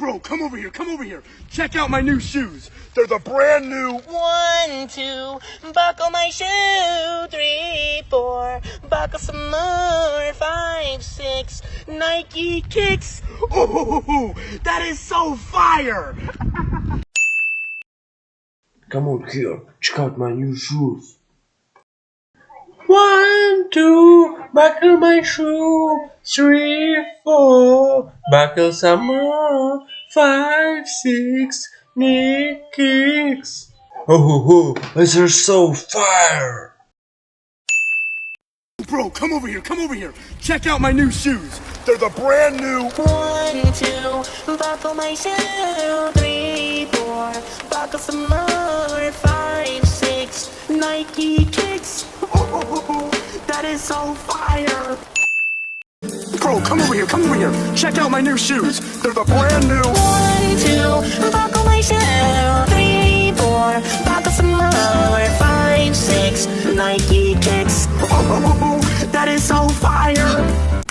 Bro, come over here, come over here. Check out my new shoes. They're the brand new 1, 2, buckle my shoe. 3, 4, buckle some more. 5, 6, Nike kicks. Oh, that is so fire! Come on here, check out my new shoes. 1, 2, buckle my shoe. 3, 4, buckle some more. 5, 6, knee kicks. Oh, these are so fire! Bro, come over here, come over here. Check out my new shoes. They're the brand new 1, 2, buckle my shoe. 3, 4, buckle some more. 5, 6, Nike kicks. Oh, that is so fire! Bro, come over here, come over here. Check out my new shoes. They're the brand new 1, 2, buckle my shoe. 3, 4, buckle some more. 5, 6, Nike kicks. Oh, that is so fire!